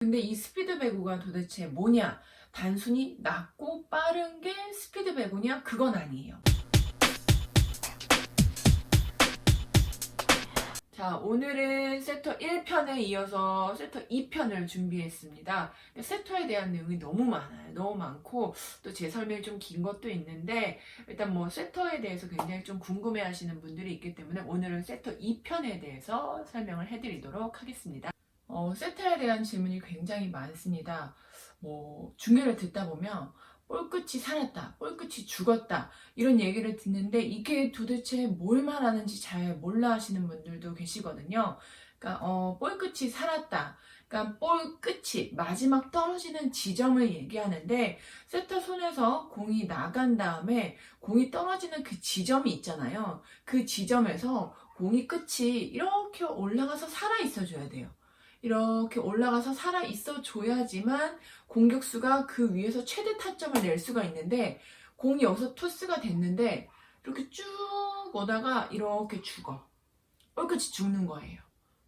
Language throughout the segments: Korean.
근데 이 스피드 배구가 도대체 뭐냐? 단순히 낮고 빠른 게 스피드 배구냐? 그건 아니에요. 자, 오늘은 세터 1편에 이어서 세터 2편을 준비했습니다. 세터에 대한 내용이 너무 많아요. 너무 많고 또 제 설명이 좀 긴 것도 있는데 일단 뭐 세터에 대해서 굉장히 좀 궁금해 하시는 분들이 있기 때문에 오늘은 세터 2편에 대해서 설명을 해드리도록 하겠습니다. 세터에 대한 질문이 굉장히 많습니다. 중계를 듣다 보면 볼끝이 살았다, 볼끝이 죽었다 이런 얘기를 듣는데 이게 도대체 뭘 말하는지 잘 몰라 하시는 분들도 계시거든요. 그러니까 볼끝이 살았다. 그러니까 볼끝이 마지막 떨어지는 지점을 얘기하는데 세터 손에서 공이 나간 다음에 공이 떨어지는 그 지점이 있잖아요. 그 지점에서 공이 끝이 이렇게 올라가서 살아 있어 줘야 돼요. 이렇게 올라가서 살아 있어 줘야지만 공격수가 그 위에서 최대 타점을 낼 수가 있는데 공이 여기서 토스가 됐는데 이렇게 쭉 오다가 이렇게 죽어. 볼끝이 죽는 거예요.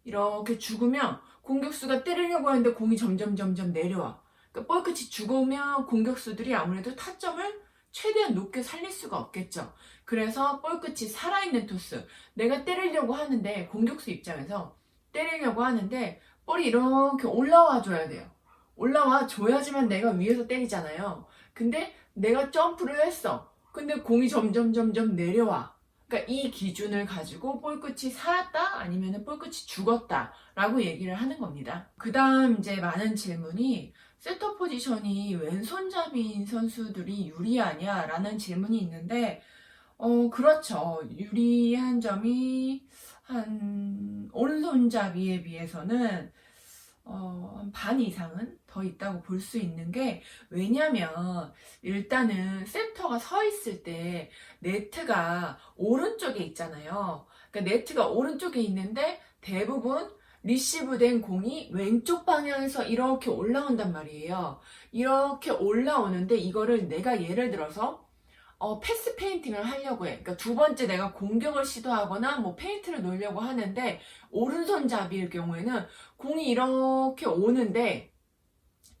이렇게 죽으면 공격수가 때리려고 하는데 공이 점점 내려와. 그러니까 볼끝이 죽으면 공격수들이 아무래도 타점을 최대한 높게 살릴 수가 없겠죠. 그래서 볼끝이 살아있는 토스. 내가 때리려고 하는데 공격수 입장에서 때리려고 하는데 볼이 이렇게 올라와 줘야 돼요. 올라와 줘야지만 내가 위에서 때리잖아요. 근데 내가 점프를 했어. 근데 공이 점점 내려와. 그러니까 이 기준을 가지고 볼끝이 살았다 아니면 볼끝이 죽었다 라고 얘기를 하는 겁니다. 그 다음 이제 많은 질문이 세터 포지션이 왼손잡이인 선수들이 유리하냐 라는 질문이 있는데 그렇죠. 유리한 점이 한 오른손잡이에 비해서는 한 반 이상은 더 있다고 볼 수 있는 게 왜냐면 일단은 센터가 서 있을 때 네트가 오른쪽에 있잖아요. 그러니까 네트가 오른쪽에 있는데 대부분 리시브된 공이 왼쪽 방향에서 이렇게 올라온단 말이에요. 이렇게 올라오는데 이거를 내가 예를 들어서 패스 페인팅을 하려고 해. 그러니까 두 번째 내가 공격을 시도하거나 뭐 페인트를 놓으려고 하는데 오른손잡이일 경우에는 공이 이렇게 오는데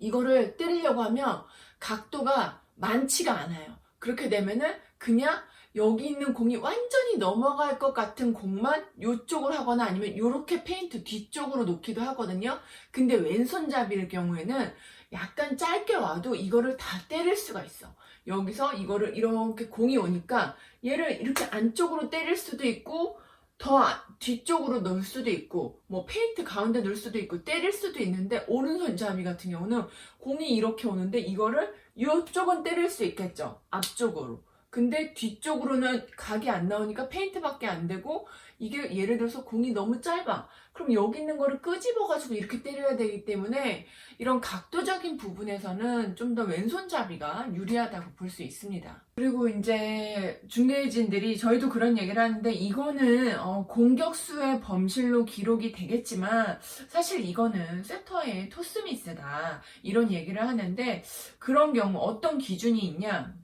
이거를 때리려고 하면 각도가 많지가 않아요. 그렇게 되면은 그냥 여기 있는 공이 완전히 넘어갈 것 같은 공만 이쪽으로 하거나 아니면 이렇게 페인트 뒤쪽으로 놓기도 하거든요. 근데 왼손잡이일 경우에는 약간 짧게 와도 이거를 다 때릴 수가 있어. 여기서 이거를 이렇게 공이 오니까 얘를 이렇게 안쪽으로 때릴 수도 있고 더 뒤쪽으로 넣을 수도 있고 뭐 페인트 가운데 넣을 수도 있고 때릴 수도 있는데 오른손잡이 같은 경우는 공이 이렇게 오는데 이거를 이쪽은 때릴 수 있겠죠. 앞쪽으로. 근데 뒤쪽으로는 각이 안 나오니까 페인트밖에 안 되고 이게 예를 들어서 공이 너무 짧아. 그럼 여기 있는 거를 끄집어가지고 이렇게 때려야 되기 때문에 이런 각도적인 부분에서는 좀 더 왼손잡이가 유리하다고 볼 수 있습니다. 그리고 이제 중계진들이 저희도 그런 얘기를 하는데 이거는 공격수의 범실로 기록이 되겠지만 사실 이거는 세터의 토스미스다 이런 얘기를 하는데 그런 경우 어떤 기준이 있냐?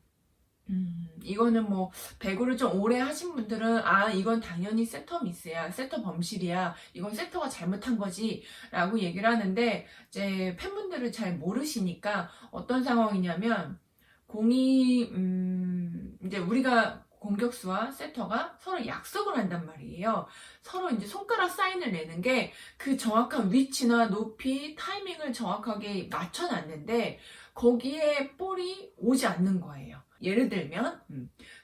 이거는 뭐 배구를 좀 오래 하신 분들은 이건 당연히 세터 미스야, 세터 범실이야, 이건 세터가 잘못한 거지 라고 얘기를 하는데 이제 팬분들은 잘 모르시니까 어떤 상황이냐면 공이 이제 우리가 공격수와 세터가 서로 약속을 한단 말이에요. 서로 이제 손가락 사인을 내는 게 그 정확한 위치나 높이, 타이밍을 정확하게 맞춰놨는데 거기에 볼이 오지 않는 거예요. 예를 들면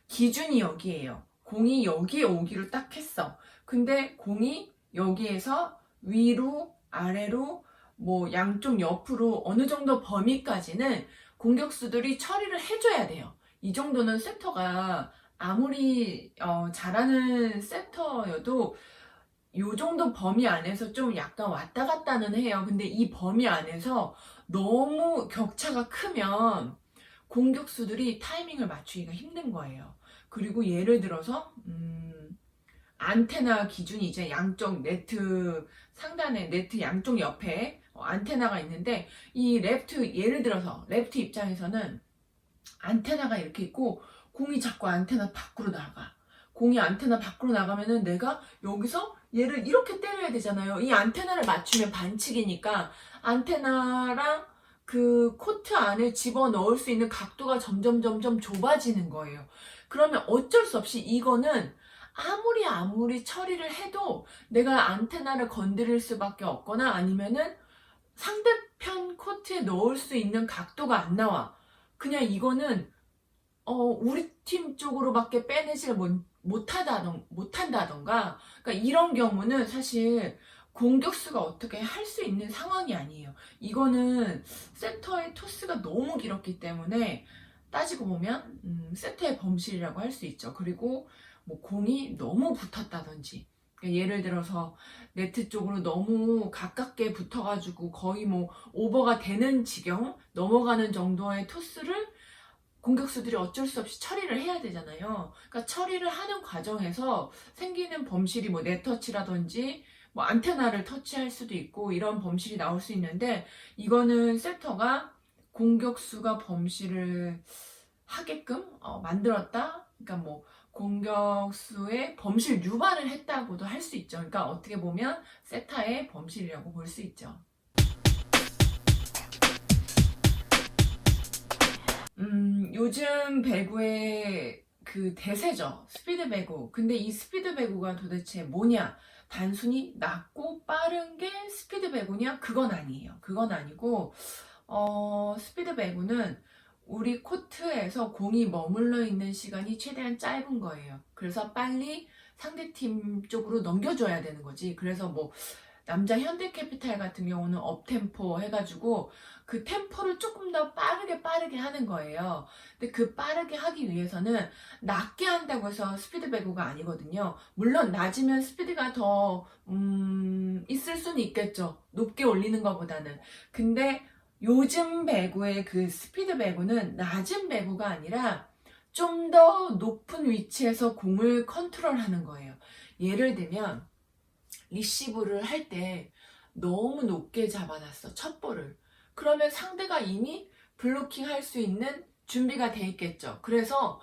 기준이 여기에요. 공이 여기에 오기로 딱 했어. 근데 공이 여기에서 위로 아래로 뭐 양쪽 옆으로 어느 정도 범위까지는 공격수들이 처리를 해줘야 돼요. 이 정도는 세터가 아무리 잘하는 세터여도 요 정도 범위 안에서 좀 약간 왔다 갔다는 해요. 근데 이 범위 안에서 너무 격차가 크면 공격수들이 타이밍을 맞추기가 힘든 거예요. 그리고 예를 들어서 안테나 기준이 이제 양쪽 네트 상단에 네트 양쪽 옆에 안테나가 있는데 이 예를 들어서 레프트 입장에서는 안테나가 이렇게 있고 공이 자꾸 안테나 밖으로 나가. 공이 안테나 밖으로 나가면은 내가 여기서 얘를 이렇게 때려야 되잖아요. 이 안테나를 맞추면 반칙이니까 안테나랑 그 코트 안에 집어넣을 수 있는 각도가 점점 좁아지는 거예요. 그러면 어쩔 수 없이 이거는 아무리 처리를 해도 내가 안테나를 건드릴 수밖에 없거나 아니면은 상대편 코트에 넣을 수 있는 각도가 안 나와. 그냥 이거는 우리 팀 쪽으로밖에 빼내지를 못한다던가, 그러니까 이런 경우는 사실 공격수가 어떻게 할 수 있는 상황이 아니에요. 이거는 세터의 토스가 너무 길었기 때문에 따지고 보면 세터의 범실이라고 할 수 있죠. 그리고 뭐 공이 너무 붙었다든지, 그러니까 예를 들어서 네트 쪽으로 너무 가깝게 붙어가지고 거의 뭐 오버가 되는 지경, 넘어가는 정도의 토스를 공격수들이 어쩔 수 없이 처리를 해야 되잖아요. 그러니까 처리를 하는 과정에서 생기는 범실이 뭐 네터치라든지 뭐 안테나를 터치할 수도 있고 이런 범실이 나올 수 있는데, 이거는 세터가 공격수가 범실을 하게끔 만들었다. 그러니까 뭐 공격수의 범실 유발을 했다고도 할 수 있죠. 그러니까 어떻게 보면 세타의 범실이라고 볼 수 있죠. 요즘 배구의 그 대세죠. 스피드 배구. 근데 이 스피드 배구가 도대체 뭐냐? 단순히 낮고 빠른 게 스피드 배구냐? 그건 아니에요. 그건 아니고, 스피드 배구는 우리 코트에서 공이 머물러 있는 시간이 최대한 짧은 거예요. 그래서 빨리 상대팀 쪽으로 넘겨줘야 되는 거지. 그래서 뭐, 남자 현대캐피탈 같은 경우는 업템포 해가지고 그 템포를 조금 더 빠르게 하는 거예요. 근데 그 빠르게 하기 위해서는 낮게 한다고 해서 스피드 배구가 아니거든요. 물론 낮으면 스피드가 더 있을 수는 있겠죠. 높게 올리는 것보다는. 근데 요즘 배구의 그 스피드 배구는 낮은 배구가 아니라 좀 더 높은 위치에서 공을 컨트롤하는 거예요. 예를 들면 리시브를 할 때 너무 높게 잡아놨어, 첫 볼을. 그러면 상대가 이미 블로킹 할 수 있는 준비가 돼 있겠죠. 그래서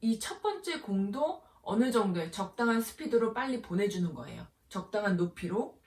이 첫 번째 공도 어느 정도의 적당한 스피드로 빨리 보내주는 거예요. 적당한 높이로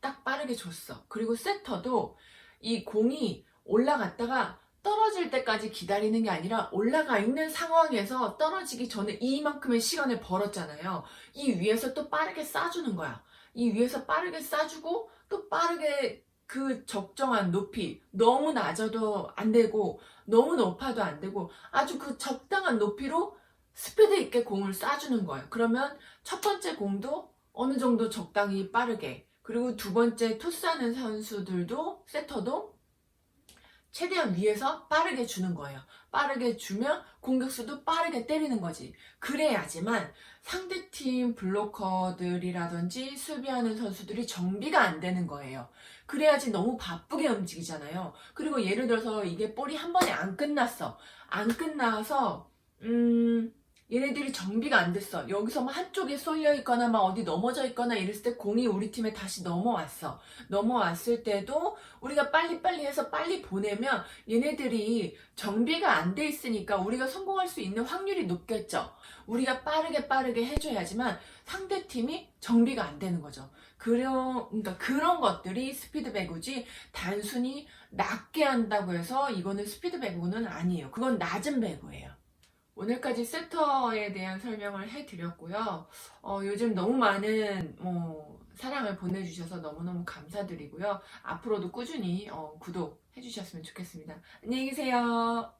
딱 빠르게 줬어. 그리고 세터도 이 공이 올라갔다가 떨어질 때까지 기다리는 게 아니라 올라가 있는 상황에서 떨어지기 전에 이만큼의 시간을 벌었잖아요. 이 위에서 또 빠르게 쏴주는 거야. 이 위에서 빠르게 쏴주고 또 빠르게 그 적정한 높이, 너무 낮아도 안 되고 너무 높아도 안 되고 아주 그 적당한 높이로 스피드 있게 공을 쏴주는 거예요. 그러면 첫 번째 공도 어느 정도 적당히 빠르게, 그리고 두 번째 토스하는 선수들도 세터도 최대한 위에서 빠르게 주는 거예요. 빠르게 주면 공격수도 빠르게 때리는 거지. 그래야지만 상대팀 블로커들이라든지 수비하는 선수들이 정비가 안 되는 거예요. 그래야지 너무 바쁘게 움직이잖아요. 그리고 예를 들어서 이게 볼이 한 번에 안 끝났어. 안 끝나서 얘네들이 정비가 안 됐어. 여기서 막 한쪽에 쏠려 있거나 막 어디 넘어져 있거나 이랬을 때 공이 우리 팀에 다시 넘어왔어. 넘어왔을 때도 우리가 빨리빨리 해서 빨리 보내면 얘네들이 정비가 안 돼 있으니까 우리가 성공할 수 있는 확률이 높겠죠. 우리가 빠르게 해줘야지만 상대팀이 정비가 안 되는 거죠. 그러니까 그런 것들이 스피드 배구지 단순히 낮게 한다고 해서 이거는 스피드 배구는 아니에요. 그건 낮은 배구예요. 오늘까지 세터에 대한 설명을 해드렸고요. 요즘 너무 많은 사랑을 보내주셔서 너무너무 감사드리고요. 앞으로도 꾸준히 구독해주셨으면 좋겠습니다. 안녕히 계세요.